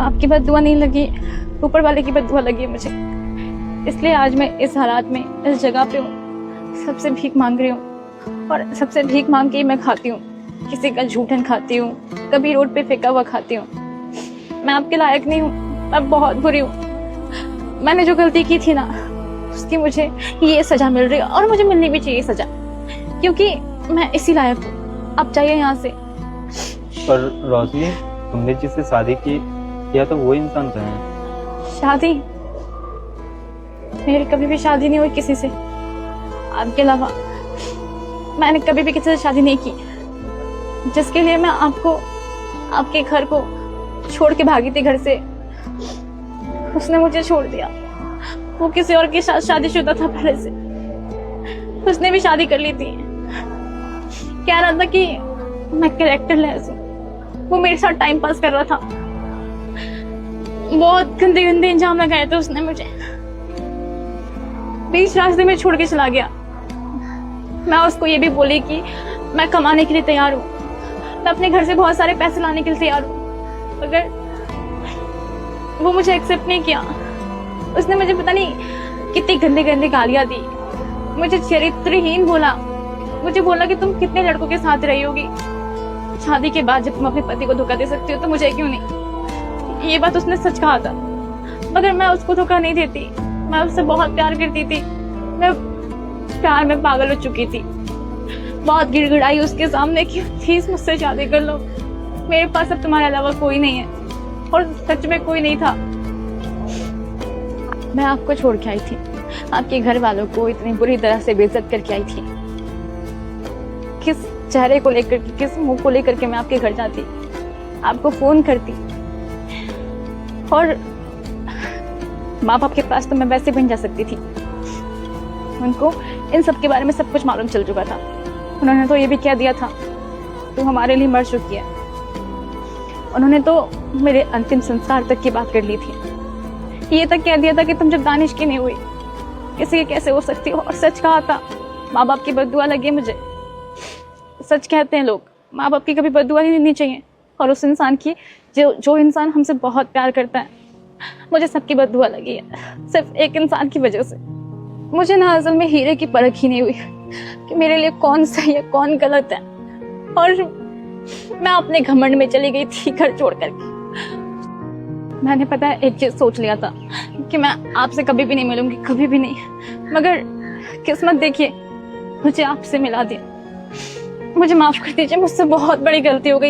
आपकी बद्दुआ नहीं लगी, ऊपर वाले की बद्दुआ लगी है मुझे। इसलिए आज मैं इस हालात में इस जगह पे हूँ, सबसे भीख मांग रही हूँ और सबसे भीख मांग के ही मैं खाती हूँ। किसी का झूठन खाती हूँ, कभी रोड पे फेंका हुआ खाती हूँ। मैं आपके लायक नहीं हूँ, मैं बहुत बुरी हूँ। मैंने जो गलती की थी ना, उसकी मुझे ये सजा मिल रही है और मुझे मिलनी भी चाहिए सजा, क्योंकि मैं इसी लायक हूँ। आप जाइए यहाँ से। पर रोशनी, तुमने जिससे शादी किया तो वो इंसान कहाँ है? शादी? मेरी कभी भी शादी नहीं हुई किसी से, आपके अलावा। मैंने कभी भी किसी से शादी नहीं की। जिसके लिए मैं आपको, आपके घर को छोड़ के भागी थी घर से, उसने मुझे छोड़ दिया। वो किसी और के साथ शादीशुदा था पहले से, उसने भी शादी कर ली थी। कह रहा था कि मैं कैरेक्टर लेस हूँ। वो मेरे साथ टाइम पास कर रहा था। बहुत गंदे गंदे इंजाम लगाए थे उसने मुझे। बीच रास्ते में छोड़ के चला गया। मैं उसको ये भी बोली कि मैं कमाने के लिए तैयार हूँ, मैं अपने घर से बहुत सारे पैसे लाने के लिए तैयार हूँ, मगर वो मुझे एक्सेप्ट नहीं किया। उसने मुझे पता नहीं कितनी गंदे गंदे गालियां दी, मुझे चरित्रहीन बोला, मुझे बोला कि तुम कितने लड़कों के साथ रही होगी शादी के बाद, जब तुम अपने पति को धोखा दे सकती हो तो मुझे क्यों नहीं। ये बात उसने सच कहा था, मगर मैं उसको धोखा नहीं देती। मैं उससे बहुत प्यार करती थी, मैं प्यार में पागल हो चुकी थी। बहुत गिड़गिड़ाई उसके सामने कि प्लीज मुझसे शादी कर लो, मेरे पास अब तुम्हारे अलावा कोई नहीं है। और सच में कोई नहीं था। मैं आपको छोड़ के आई थी, आपके घर वालों को इतनी बुरी तरह से बेइज्जत करके आई थी। किस चेहरे को लेकर के, किस मुंह को लेकर के मैं आपके घर जाती, आपको फोन करती, और माँ बाप के पास तो मैं वैसे भी नहीं जा सकती थी। उनको इन सब के बारे में सब कुछ मालूम चल चुका था। उन्होंने तो ये भी कह दिया था तू हमारे लिए मर चुकी है। उन्होंने तो मेरे अंतिम संस्कार तक की बात कर ली थी। ये तक कह दिया था कि तुम जब दानिश की नहीं हुई किसी के कैसे हो सकती हो। और सच कहा था, माँ बाप की बद्दुआ लगी मुझे। सच कहते हैं लोग, माँ बाप की कभी बद्दुआ ही नहीं चाहिए। और उस इंसान की जो इंसान हमसे बहुत प्यार करता है, मुझे सबकी बद्दुआ लगी है, सिर्फ एक इंसान की वजह से। मुझे ना असल में हीरे की परख ही नहीं हुई कि मेरे लिए कौन सही है कौन गलत है। और मैं अपने घमंड में चली गई थी घर छोड़ करके। मैंने पता है एक चीज सोच लिया था कि मैं आपसे कभी भी नहीं मिलूंगी, कभी भी नहीं, मगर किस्मत देखिए मुझे आपसे मिला दिया। मुझे माफ कर दीजिए, मुझसे बहुत बड़ी गलती हो गई।